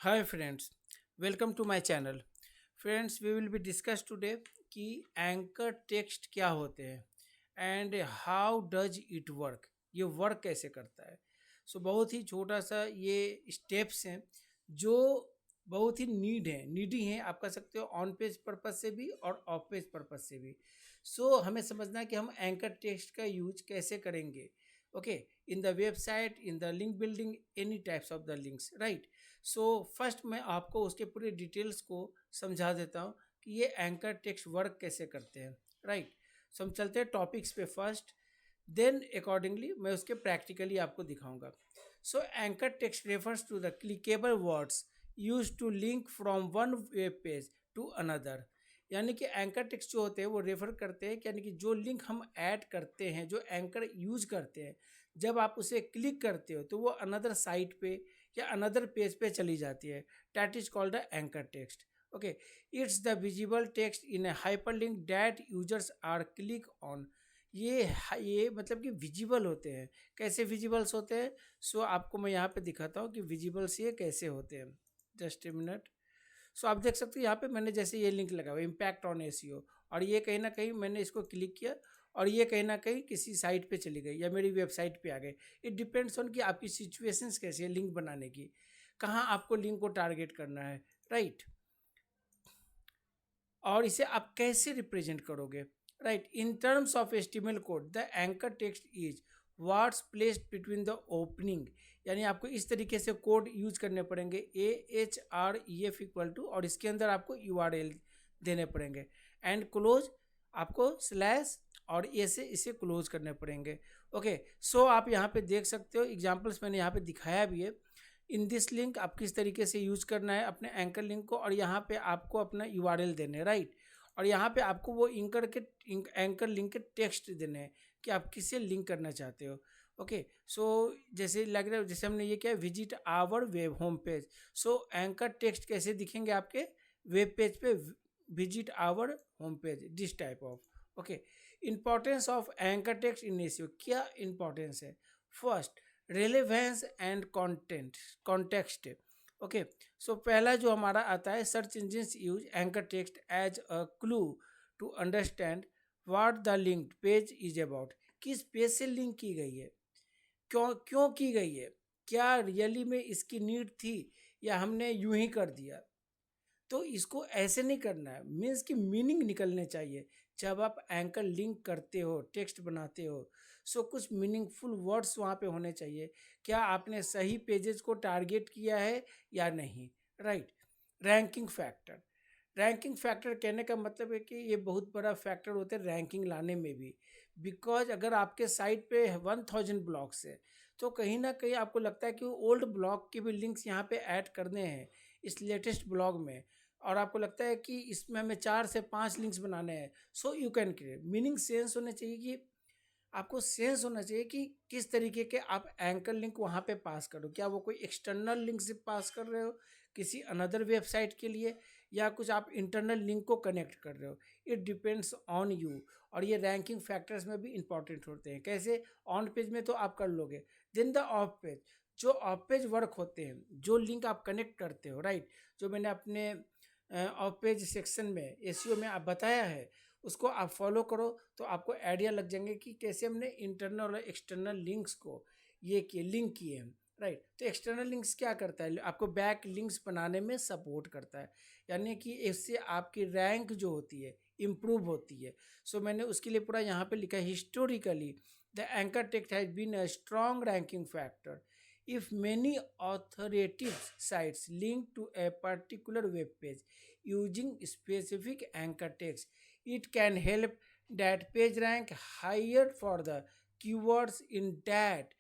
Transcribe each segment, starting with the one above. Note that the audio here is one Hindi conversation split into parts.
Hi friends, welcome to my channel. Friends, we will be discuss today कि एंकर टेक्स्ट क्या होते हैं and how does it work, ये वर्क कैसे करता है। बहुत ही छोटा सा ये स्टेप्स हैं जो बहुत ही नीडी हैं, आप कह सकते हो ऑन पेज पर्पज से भी और ऑफ पेज पर्पज से भी। हमें समझना है कि हम एंकर टेक्स्ट का यूज कैसे करेंगे। Okay, in the website, in the link building, any types of the links, right. First मैं आपको उसके पूरे डिटेल्स को समझा देता हूँ कि ये एंकर टेक्स्ट वर्क कैसे करते हैं, राइट। हम चलते हैं टॉपिक्स पे फर्स्ट, देन अकॉर्डिंगली मैं उसके प्रैक्टिकली आपको दिखाऊंगा। Anchor text refers to the clickable words use to link from one web page to another. यानी कि एंकर टेक्स्ट जो होते हैं वो रेफर करते हैं, यानी कि जो लिंक हम ऐड करते हैं, जो एंकर यूज करते हैं, जब आप उसे क्लिक करते हो तो वो अनदर साइट पे या अनदर पेज पे चली जाती है। That is called the anchor text. Okay, it's the visible text in a hyperlink that users are click on. ये मतलब कि विजिबल होते हैं। कैसे विजिबल्स होते हैं? आपको मैं यहाँ पे दिखाता हूँ कि विजिबल्स ये कैसे होते हैं। Just a minute. आप देख सकते हो यहाँ पे मैंने जैसे ये लिंक लगा हुआ इम्पैक्ट ऑन एसईओ, और ये कहीं ना कहीं मैंने इसको क्लिक किया और ये कहीं ना कहीं किसी साइट पे चली गई या मेरी वेबसाइट पे आ गई। इट डिपेंड्स ऑन कि आपकी सिचुएशंस कैसी है लिंक बनाने की, कहाँ आपको लिंक को टारगेट करना है, राइट। और इसे आप कैसे रिप्रेजेंट करोगे, right. In terms of HTML code the anchor text is words placed between the opening. यानी आपको इस तरीके से कोड यूज करने पड़ेंगे, AHREF इक्वल टू, और इसके अंदर आपको URL देने पड़ेंगे, एंड क्लोज आपको स्लैश और ए से इसे क्लोज करने पड़ेंगे। ओके, आप यहाँ पे देख सकते हो एग्जाम्पल्स मैंने यहाँ पे दिखाया भी है। इन दिस लिंक आप किस तरीके से यूज करना है अपने एंकर लिंक को, और यहाँ पे आपको अपना URL देने, राइट। और यहाँ पे आपको वो एंकर लिंक के टेक्स्ट देने हैं कि आप किससे लिंक करना चाहते हो। ओके, जैसे लग रहा है, जैसे हमने ये किया visit our web home page. Anchor text कैसे दिखेंगे आपके वेब पेज पे? Visit our home page, this type of. Okay, importance of anchor text in SEO, क्या इंपॉर्टेंस है? First, relevance and content context. Okay, पहला जो हमारा आता है, search engines use anchor text as a clue to understand what the linked page is about. किस पेज से लिंक की गई है, क्यों क्यों की गई है, क्या रियली में इसकी नीड थी या हमने यूं ही कर दिया। तो इसको ऐसे नहीं करना है, मीन्स की मीनिंग निकलने चाहिए। जब आप एंकर लिंक करते हो, टेक्स्ट बनाते हो, कुछ मीनिंगफुल वर्ड्स वहाँ पे होने चाहिए। क्या आपने सही पेजेस को टारगेट किया है या नहीं, right. Ranking factor, ranking factor कहने का मतलब है कि ये बहुत बड़ा फैक्टर होता है रैंकिंग लाने में भी। बिकॉज अगर आपके साइट पे 1000 ब्लॉग्स है, तो कहीं ना कहीं आपको लगता है कि ओल्ड ब्लॉग के भी लिंक्स यहाँ पे ऐड करने हैं इस लेटेस्ट ब्लॉग में, और आपको लगता है कि इसमें हमें 4 से 5 लिंक्स बनाने हैं। You can create meaning, sense होने चाहिए कि आपको सेंस होना चाहिए कि किस तरीके के आप एंकर लिंक वहाँ पे पास करो। क्या वो कोई एक्सटर्नल लिंक से पास कर रहे हो किसी अनदर वेबसाइट के लिए, या कुछ आप इंटरनल लिंक को कनेक्ट कर रहे हो। It depends on you. और ये रैंकिंग फैक्टर्स में भी इंपॉर्टेंट होते हैं। कैसे? ऑन पेज में तो आप कर लोगे, देन द ऑफ पेज, जो ऑफ पेज वर्क होते हैं, जो लिंक आप कनेक्ट करते हो, राइट। जो मैंने अपने ऑफ पेज सेक्शन में एसईओ में आप बताया है, उसको आप फॉलो करो तो आपको आइडिया लग जाएंगे कि कैसे हमने इंटरनल और एक्सटर्नल लिंक्स को ये किए, लिंक किए हैं, राइट। तो एक्सटर्नल लिंक्स क्या करता है? आपको बैक लिंक्स बनाने में सपोर्ट करता है, यानी कि इससे आपकी रैंक जो होती है इम्प्रूव होती है। मैंने उसके लिए पूरा यहाँ पे लिखा है, historically the anchor text has been a strong ranking factor. If many authoritative sites link to a particular web page using specific anchor text, it can help that page rank higher for the keywords in that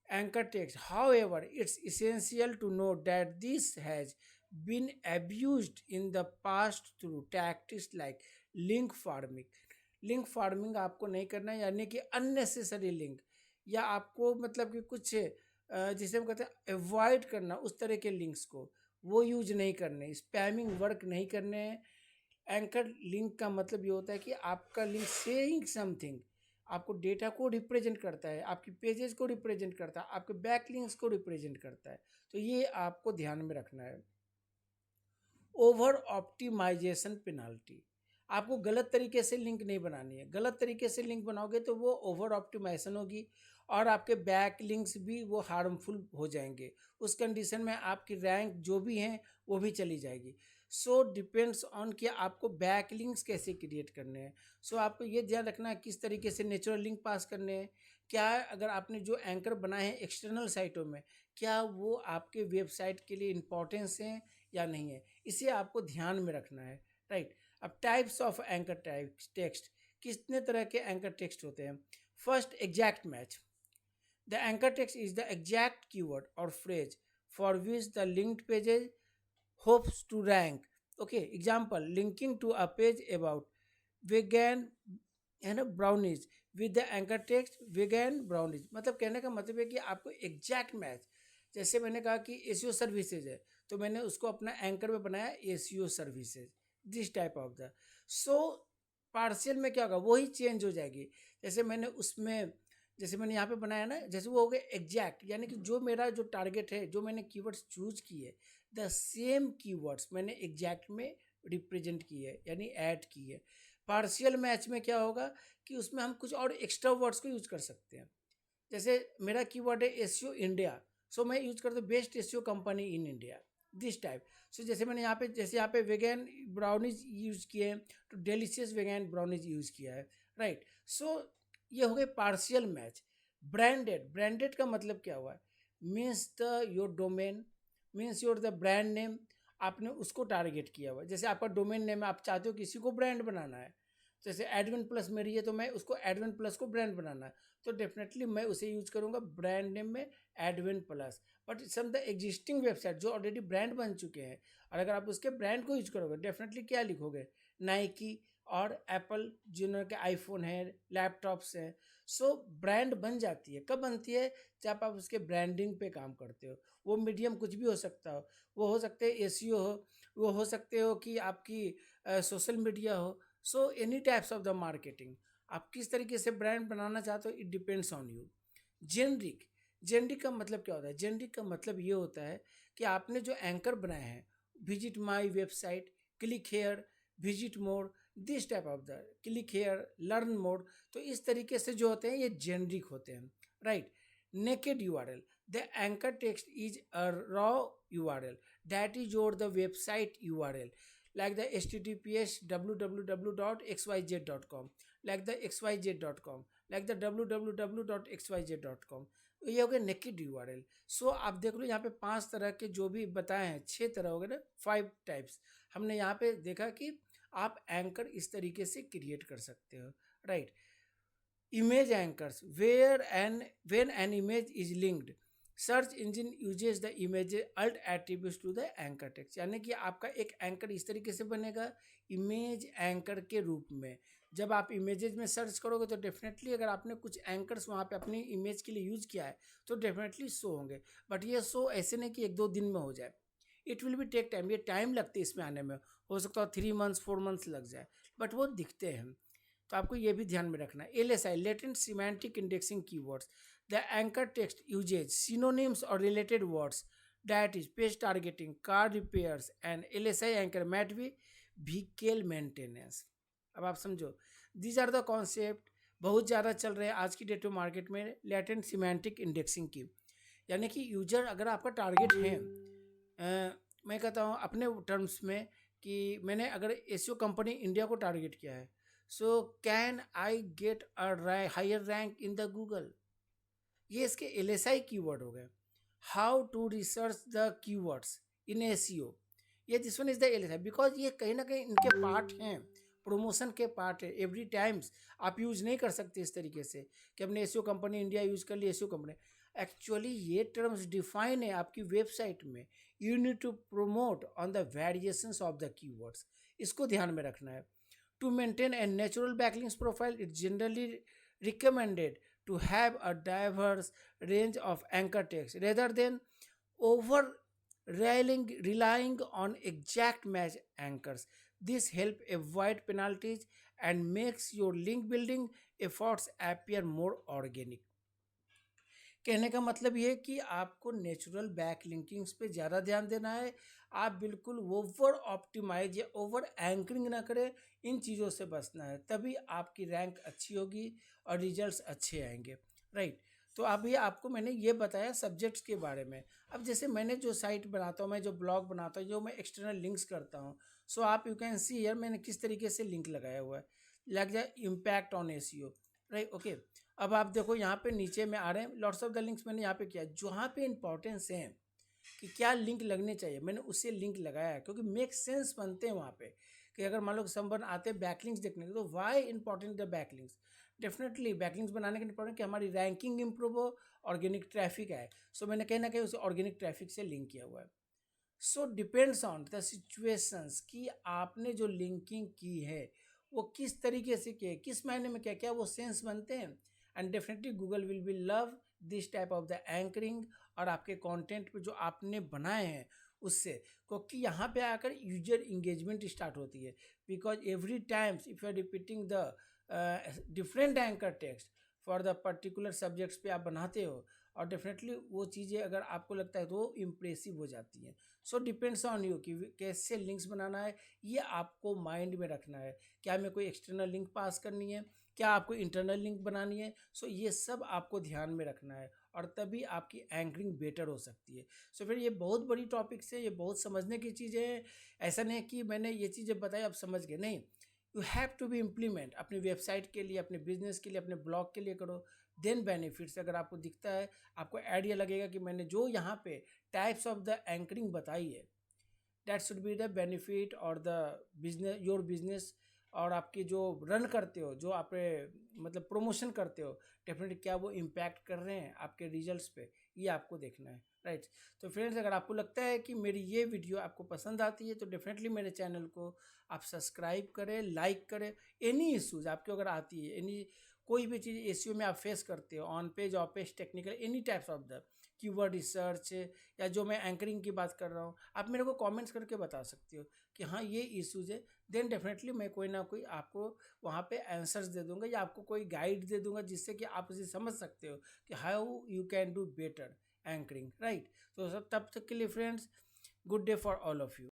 anchor text. However, it's essential to note that this has been abused in the past through tactics like link farming. Link farming आपको नहीं करना है, यानी कि अननेसेसरी लिंक, या आपको मतलब कि कुछ जिसे हम कहते हैं अवॉइड करना, उस तरह के लिंक्स को वो यूज नहीं करने, स्पैमिंग वर्क नहीं करने हैं। एंकर लिंक का मतलब ये होता है कि आपका लिंक सेइंग समथिंग, आपको डेटा को रिप्रेजेंट करता है, आपकी पेजेस को रिप्रेजेंट करता है, आपके बैक लिंक्स को रिप्रेजेंट करता है। तो ये आपको ध्यान में रखना है। Over optimisation penalty. आपको गलत तरीके से लिंक नहीं बनानी है, गलत तरीके से लिंक बनाओगे तो वो ओवर ऑप्टिमाइजेशन होगी और आपके बैक लिंक्स भी वो हार्मफुल हो जाएंगे। उस कंडीशन में आपकी रैंक जो भी हैं वो भी चली जाएगी। सो डिपेंड्स ऑन कि आपको बैक लिंक्स कैसे क्रिएट करने हैं। सो आपको ये ध्यान रखना है किस तरीके से नेचुरल लिंक पास करने हैं। क्या अगर आपने जो एंकर बनाए हैं एक्सटर्नल साइटों में, क्या वो आपके वेबसाइट के लिए इम्पोर्टेंस हैं या नहीं है, इसे आपको ध्यान में रखना है, राइट। अब टाइप्स ऑफ एंकर टेक्स्ट, कितने तरह के एंकर टेक्स्ट होते हैं। First, exact match. The anchor text is the exact keyword और phrase for which the linked pages hopes to rank. Okay, example, linking to a page about vegan है ना brownies with the anchor text vegan brownies. मतलब कहने का मतलब है कि आपको एग्जैक्ट मैच, जैसे मैंने कहा कि एसीओ सर्विसेज है तो मैंने उसको अपना एंकर में बनाया ACO services, this type of the. So partial में क्या होगा, वही चेंज हो जाएगी। जैसे मैंने उसमें, जैसे मैंने यहाँ पे बनाया ना, जैसे वो हो गया एग्जैक्ट, यानी कि जो मेरा जो टारगेट है, जो मैंने कीवर्ड्स चूज किए, द सेम कीवर्ड्स मैंने एग्जैक्ट में रिप्रेजेंट की है यानी ऐड की है। पार्शियल मैच में क्या होगा कि उसमें हम कुछ और एक्स्ट्रा वर्ड्स को यूज कर सकते हैं। जैसे मेरा कीवर्ड है एसईओ इंडिया, सो मैं यूज करता हूँ best SEO company in India, this type. So जैसे मैंने यहाँ पे, जैसे यहाँ पे वेगन ब्राउनीज यूज किए हैं तो डेलिशियस वेगन ब्राउनीज यूज किया है, राइट। सो ये हो गए पार्शियल मैच। ब्रांडेड, ब्रांडेड का मतलब क्या हुआ, means the your domain, means your the brand name, आपने उसको टारगेट किया हुआ। जैसे आपका डोमेन नेम है, आप चाहते हो किसी को ब्रांड बनाना है, जैसे एडविन प्लस मेरी है तो मैं उसको एडविन प्लस को ब्रांड बनाना है, तो डेफिनेटली मैं उसे यूज करूंगा ब्रांड नेम में Edwin plus. But some the existing website जो ऑलरेडी ब्रांड बन चुके हैं, और अगर आप उसके ब्रांड को यूज करोगे डेफिनेटली क्या लिखोगे, नाइकी और एप्पल, जिन्होंने के आईफोन है, लैपटॉप्स हैं। सो ब्रांड बन जाती है, कब बनती है, जब आप उसके ब्रांडिंग पे काम करते हो। वो मीडियम कुछ भी हो सकता हो, वो हो सकते हैं एसीओ हो, वो हो सकते हो कि आपकी सोशल मीडिया हो। So any types of the marketing, आप किस तरीके से ब्रांड बनाना चाहते हो, it depends on you. Generic, generic का मतलब क्या होता है, जेनरिक का मतलब ये होता है कि आपने जो एंकर बनाए हैं, visit my website, click here, visit more, this type of the, click here, learn more, तो इस तरीके से जो होते हैं ये जेनरिक होते हैं, right. Naked URL, the anchor text is a raw URL that is your the website URL, like the https www.xyz.com, like the xyz.com, like the www.xyz.com, ये हो गया नेकेड यूआरएल। सो आप देख लो यहाँ पे 5 तरह के जो भी बताए हैं, 6 तरह हो गए ना, 5 टाइप्स हमने यहाँ पे देखा कि आप एंकर इस तरीके से क्रिएट कर सकते हो, right. Image anchors, where an when an image is linked, search engine uses the image alt attributes to the anchor text, यानी कि आपका एक एंकर इस तरीके से बनेगा इमेज एंकर के रूप में। जब आप इमेजेस में सर्च करोगे तो डेफिनेटली अगर आपने कुछ एंकर्स वहाँ पे अपनी इमेज के लिए यूज़ किया है तो डेफिनेटली शो होंगे। बट ये शो ऐसे नहीं कि 1-2 दिन में हो जाए, it will be take time, ये टाइम लगती है इसमें आने में, हो सकता है 3 मंथ्स 4 मंथ्स लग जाए, बट वो दिखते हैं। तो आपको ये भी ध्यान में रखना है। LSI, latent semantic indexing keywords, the anchor text uses synonyms और related words, that is page targeting, car repairs and LSI anchor might be vehicle maintenance. अब आप समझो, दीज आर द कॉन्सेप्ट बहुत ज़्यादा चल रहे हैं आज की डेट में मार्केट में, लेटेंट सिमेंटिक इंडेक्सिंग की। यानी कि यूजर अगर आपका टारगेट है, मैं कहता हूँ अपने टर्म्स में कि मैंने अगर एसईओ कंपनी इंडिया को टारगेट किया है, so can I get a higher rank in the Google, ये इसके LSI कीवर्ड हो गए। How to research the keywords in SEO, ये this one is the LSI, because ये कहीं ना कहीं इनके पार्ट हैं, प्रमोशन के पार्ट है। एवरी टाइम्स आप यूज नहीं कर सकते इस तरीके से कि अपने एसईओ कंपनी इंडिया यूज कर ली, एसईओ कंपनी, एक्चुअली ये टर्म्स डिफाइन है आपकी वेबसाइट में। You need to promote on the variations of the keywords, इसको ध्यान में रखना है। To maintain a natural backlinks profile, it's generally recommended to have a diverse range of anchor text rather than over relying on exact match anchors. This help avoid penalties and makes your link building efforts appear more organic. कहने का मतलब ये है कि आपको नेचुरल बैक लिंकिंग्स पे ज़्यादा ध्यान देना है। आप बिल्कुल ओवर ऑप्टिमाइज या ओवर एंकरिंग ना करें, इन चीज़ों से बचना है, तभी आपकी रैंक अच्छी होगी और रिजल्ट्स अच्छे आएंगे, राइट। तो अभी आपको मैंने ये बताया सब्जेक्ट्स के बारे में। अब जैसे मैंने जो साइट बनाता हूँ, मैं जो ब्लॉग बनाता हूँ, जो मैं एक्सटर्नल लिंक्स करता हूँ, सो आप यू कैन सी हियर मैंने किस तरीके से लिंक लगाया हुआ है। लग जाए impact on SEO, right, okay. अब आप देखो यहाँ पे नीचे में आ रहे हैं लॉट्स ऑफ द लिंक्स मैंने यहाँ पे किया, जहाँ पे इंपॉर्टेंस है कि क्या लिंक लगने चाहिए मैंने उससे लिंक लगाया है, क्योंकि मेक सेंस बनते हैं वहाँ पे। कि अगर मान लो संबंध आते हैं बैकलिंक्स देखने के, तो why important the backlinks. Definitely backlinks बनाने के इंपॉर्टेंट कि हमारी रैंकिंग इंप्रूव हो, ऑर्गेनिक ट्रैफिक आए। सो मैंने कहीं ना कहीं उसे ऑर्गेनिक ट्रैफिक से लिंक किया हुआ है। So depends on the situations कि आपने जो लिंकिंग की है वो किस तरीके से की है, किस मायने में, क्या क्या वो सेंस बनते हैं। And definitely Google will be love this type of the anchoring, और आपके कंटेंट पे जो आपने बनाए हैं उससे, क्योंकि यहाँ पे आकर यूजर इंगेजमेंट स्टार्ट होती है। Because every times if you are repeating the different anchor text for the particular subjects पे आप बनाते हो, और डेफिनेटली वो चीज़ें अगर आपको लगता है तो वो इम्प्रेसिव हो जाती हैं। सो डिपेंड्स ऑन यू कि कैसे लिंक्स बनाना है, ये आपको माइंड में रखना है। क्या मैं कोई एक्सटर्नल लिंक पास करनी है, क्या आपको इंटरनल लिंक बनानी है। सो ये सब आपको ध्यान में रखना है, और तभी आपकी एंकरिंग बेटर हो सकती है। सो फिर ये बहुत बड़ी टॉपिक्स है, ये बहुत समझने की चीज़ें हैं। ऐसा नहीं है कि मैंने ये चीज़ें बताई आप समझ गए, नहीं। You have to be implement अपनी वेबसाइट के लिए, अपने बिजनेस के लिए, अपने ब्लॉग के लिए करो, देन बेनिफिट्स। अगर आपको दिखता है, आपको आइडिया लगेगा कि मैंने जो यहाँ पे टाइप्स ऑफ द एंकरिंग बताई है, that should be the benefit और द बिजनेस, योर बिजनेस, और आपके जो रन करते हो, जो आप मतलब प्रमोशन करते हो, डेफिनेटली क्या वो इम्पैक्ट कर रहे हैं आपके रिजल्ट्स पे, ये आपको देखना है, राइट। तो फ्रेंड्स, अगर आपको लगता है कि मेरी ये वीडियो आपको पसंद आती है तो डेफिनेटली मेरे चैनल को आप सब्सक्राइब करें, लाइक करें। एनी इश्यूज आपको अगर आती है, एनी कोई भी चीज़ एसईओ में आप फेस करते हो, on page, of page, technical, any types of the keyword research, या जो मैं एंकरिंग की बात कर रहा हूँ, आप मेरे को कमेंट्स करके बता सकते हो कि हाँ ये इश्यूज है। देन डेफिनेटली मैं कोई ना कोई आपको वहाँ पे आंसर्स दे दूंगा, या आपको कोई गाइड दे दूंगा, जिससे कि आप उसे समझ सकते हो कि how you can do better anchoring, right. तो सब तब तक के लिए friends, good day for all of you.